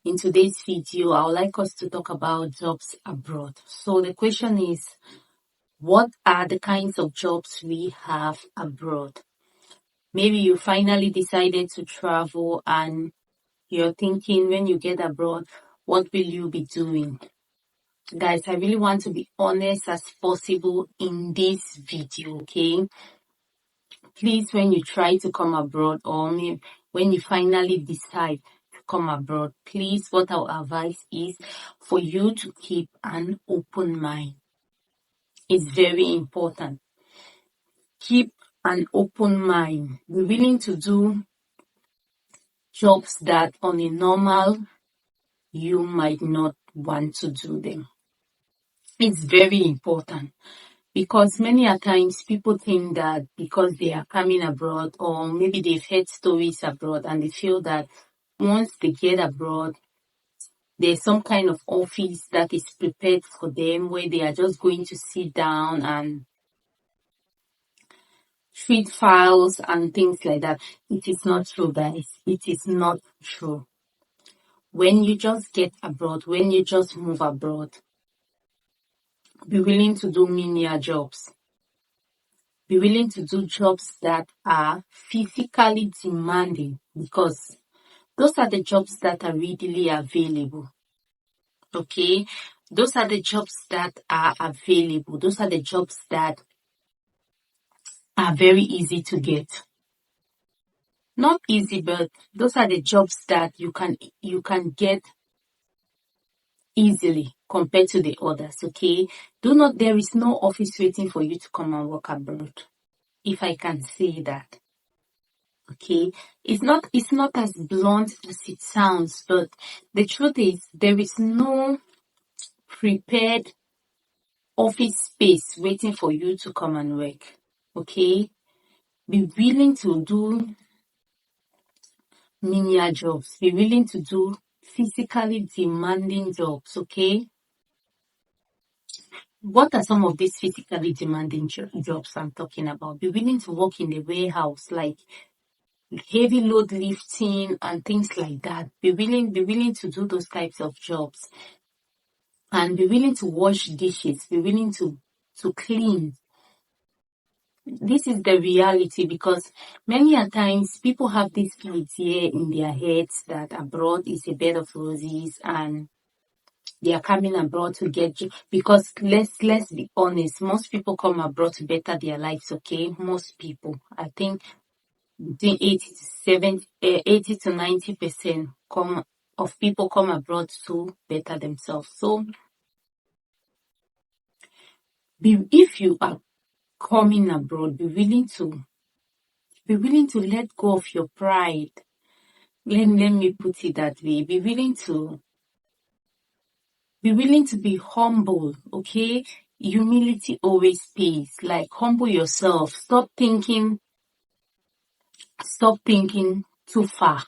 In today's video, I would like us to talk about jobs abroad. So the question is, what are the kinds of jobs we have abroad? Maybe you finally decided to travel and you're thinking when you get abroad, what will you be doing? Guys, I really want to be honest as possible in this video, okay? Please, when you try to come abroad or when you finally decide to come abroad, please, what our advice is for you to keep an open mind. It's very important. Keep an open mind. Be willing to do jobs that on a normal you might not want to do them. It's very important. Because many a times people think that because they are coming abroad or maybe they've heard stories abroad and they feel that once they get abroad, there's some kind of office that is prepared for them where they are just going to sit down and treat files and things like that. It is not true, guys. It is not true. When you just get abroad, when you just move abroad, be willing to do menial jobs. Be willing to do jobs that are physically demanding because those are the jobs that are readily available. Okay? Those are the jobs that are available. Those are the jobs that are very easy to get. Not easy, but those are the jobs that you can get easily compared to the others, okay? There is no office waiting for you to come and work abroad, if I can say that. Okay, it's not as blunt as it sounds, but the truth is there is no prepared office space waiting for you to come and work. Okay, be willing to do menial jobs. Be willing to do physically demanding jobs. Okay, what are some of these physically demanding jobs I'm talking about? Be willing to work in the warehouse, like heavy load lifting and things like that. Be willing to do those types of jobs, and be willing to wash dishes. Be willing to clean. This is the reality, because many a times people have this idea in their heads that abroad is a bed of roses and they are coming abroad to get because let's be honest, most people come abroad to better their lives. Okay, most people, I think between 80 to 90% of people come abroad to better themselves. So if you are coming abroad, be willing to let go of your pride. Let me put it that way. Be willing to be humble, okay? Humility always pays. Like, humble yourself. Stop thinking too far.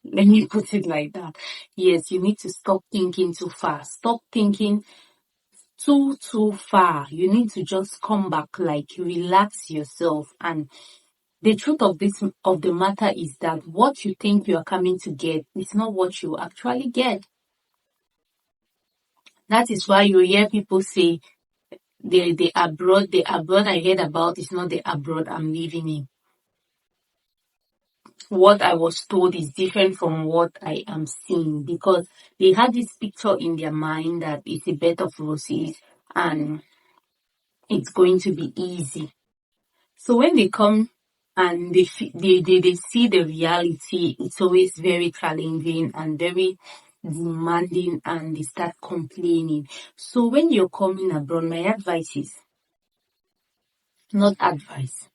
Let me put it like that. Yes, you need to stop thinking too far. Stop thinking too far. You need to just come back, like, relax yourself. And the truth of the matter is that what you think you are coming to get is not what you actually get. That is why you hear people say the abroad I heard about is not the abroad I'm living in. What I was told is different from what I am seeing, because they had this picture in their mind that it's a bed of roses and it's going to be easy. So when they come and they see the reality, it's always very challenging and very demanding, and they start complaining. So when you're coming abroad, my advice is, not advice,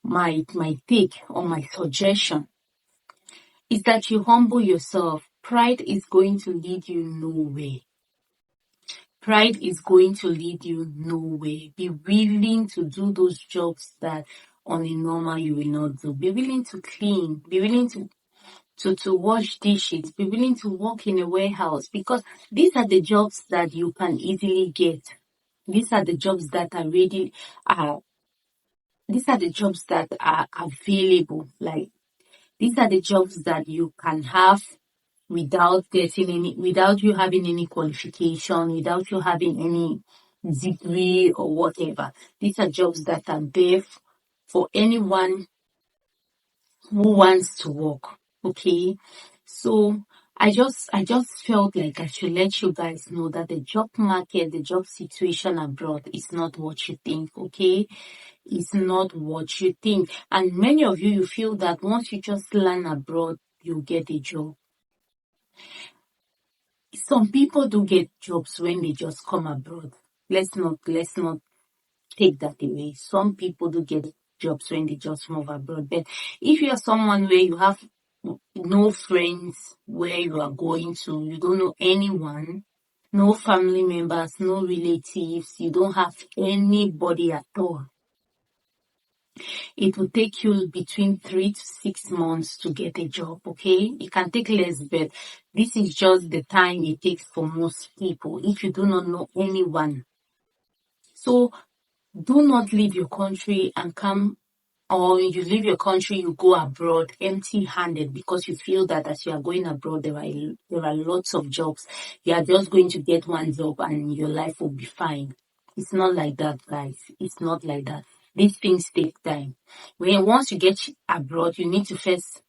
my take or my suggestion is that you humble yourself. Pride is going to lead you nowhere. Pride is going to lead you nowhere. Be willing to do those jobs that on a normal you will not do. Be willing to clean. Be willing to wash dishes. Be willing to work in a warehouse, because these are the jobs that you can easily get. These are the jobs that are these are the jobs that are available. Like, these are the jobs that you can have without you having any qualification, without you having any degree or whatever. These are jobs that are there for anyone who wants to work. Okay. So I just felt like I should let you guys know that the job market, the job situation abroad is not what you think, okay? It's not what you think. And many of you feel that once you just land abroad, you get a job. Some people do get jobs when they just come abroad. Let's not take that away. Some people do get jobs when they just move abroad. But if you're someone where you have no friends where you are going to, you don't know anyone, no family members, no relatives, you don't have anybody at all, it will take you between 3 to 6 months to get a job, okay? It can take less, but this is just the time it takes for most people if you do not know anyone. So do not leave your country and come, or you leave your country, you go abroad empty-handed because you feel that as you are going abroad, there are lots of jobs. You are just going to get one job and your life will be fine. It's not like that, guys. It's not like that. These things take time. Once you get abroad, you need to first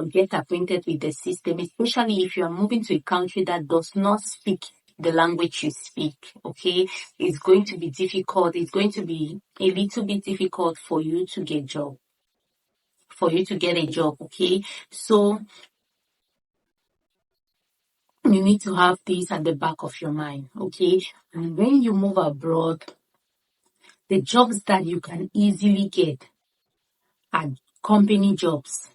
get acquainted with the system, especially if you are moving to a country that does not speak the language you speak, okay? It's going to be difficult. It's going to be a little bit difficult for you to get a job, okay? So you need to have this at the back of your mind, okay? And when you move abroad, the jobs that you can easily get are company jobs.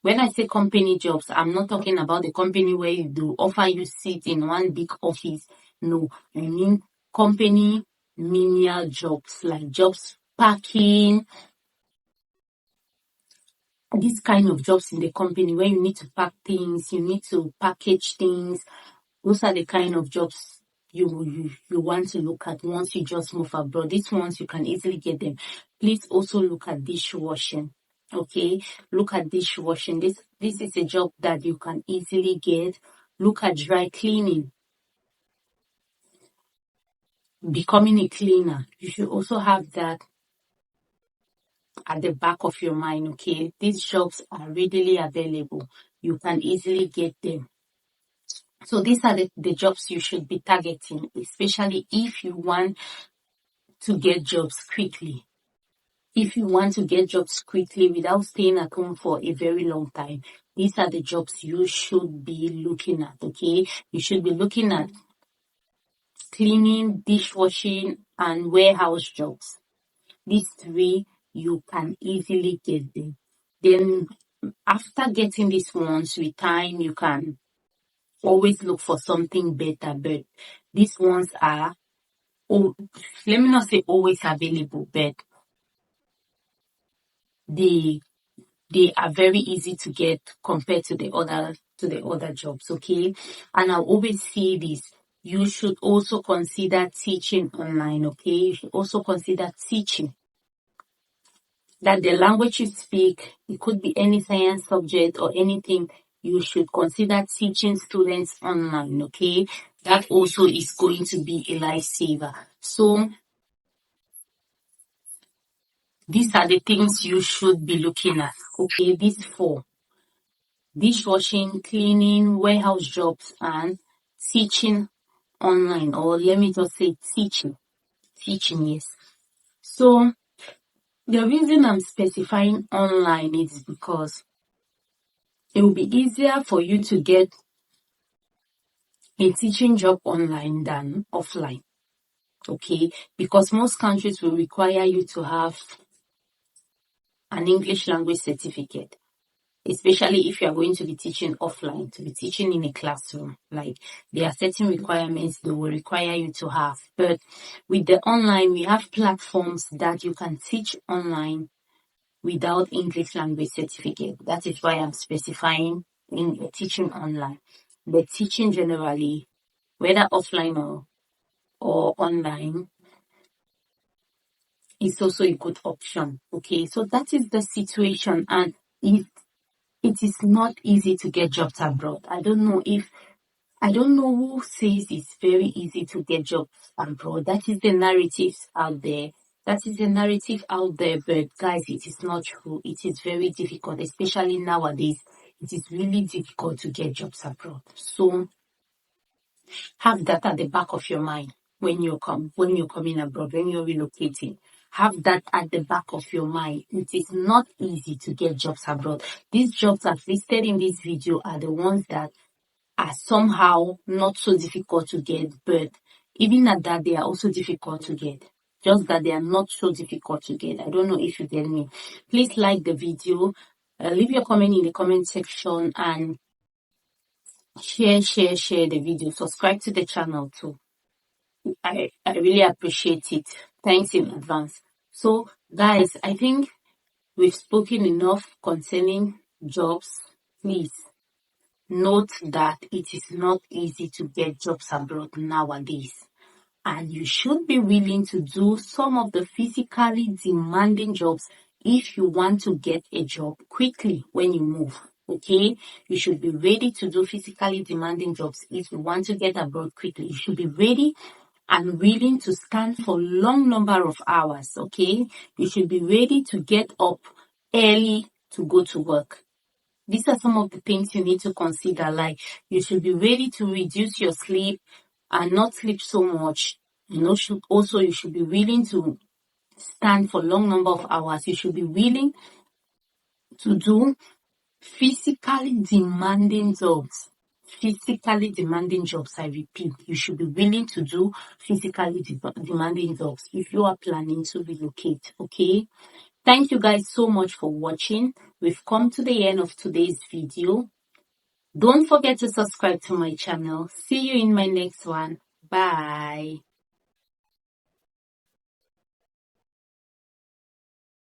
When I say company jobs, I'm not talking about the company where you do offer you seat in one big office. No, I mean company menial jobs, like jobs packing, these kind of jobs in the company where you need to pack things, you need to package things. Those are the kind of jobs you want to look at once you just move abroad. These ones you can easily get them. Please also look at dishwashing. Okay, look at dishwashing. This is a job that you can easily get. Look at dry cleaning. Becoming a cleaner. You should also have that at the back of your mind. Okay, these jobs are readily available. You can easily get them. So these are the jobs you should be targeting, especially if you want to get jobs quickly. If you want to get jobs quickly without staying at home for a very long time, these are the jobs you should be looking at, okay? You should be looking at cleaning, dishwashing, and warehouse jobs. These three, you can easily get them. Then after getting these ones with time, you can always look for something better, but these ones are, oh, let me not say always available, but they are very easy to get compared to the other jobs, okay? And I always say this, you should also consider teaching online, okay? You should also consider teaching. That the language you speak, it could be any science subject or anything, you should consider teaching students online, okay? That also is going to be a lifesaver. So these are the things you should be looking at, okay? These four: dishwashing, cleaning, warehouse jobs, and teaching online, or let me just say teaching. Teaching, yes. So the reason I'm specifying online is because it will be easier for you to get a teaching job online than offline, okay? Because most countries will require you to have an English language certificate, especially if you are going to be teaching offline, to be teaching in a classroom. Like, there are certain requirements they will require you to have. But with the online, we have platforms that you can teach online without English language certificate. That is why I'm specifying in teaching online. But teaching generally, whether offline or online, is also a good option. Okay, so that is the situation. And if it is not easy to get jobs abroad. I don't know who says it's very easy to get jobs abroad. That is the narratives out there. That is the narrative out there, but guys, it is not true. It is very difficult, especially nowadays. It is really difficult to get jobs abroad. So have that at the back of your mind when you're coming abroad, when you're relocating. Have that at the back of your mind. It is not easy to get jobs abroad. These jobs I've listed in this video are the ones that are somehow not so difficult to get, but even at that, they are also difficult to get. Just that they are not so difficult to get. I don't know if you get me. Please like the video, leave your comment in the comment section, and share the video. Subscribe to the channel too. I really appreciate it. Thanks in advance. So guys, I think we've spoken enough concerning jobs. Please note that it is not easy to get jobs abroad nowadays, and you should be willing to do some of the physically demanding jobs if you want to get a job quickly when you move. Okay, you should be ready to do physically demanding jobs if you want to get abroad quickly. You should be ready and willing to stand for long number of hours. Okay, you should be ready to get up early to go to work. These are some of the things you need to consider. Like, you should be ready to reduce your sleep and not sleep so much. You should be willing to stand for long number of hours. You should be willing to do physically demanding jobs. Physically demanding jobs, I repeat. You should be willing to do physically demanding jobs if you are planning to relocate. Okay? Thank you guys so much for watching. We've come to the end of today's video. Don't forget to subscribe to my channel. See you in my next one. Bye.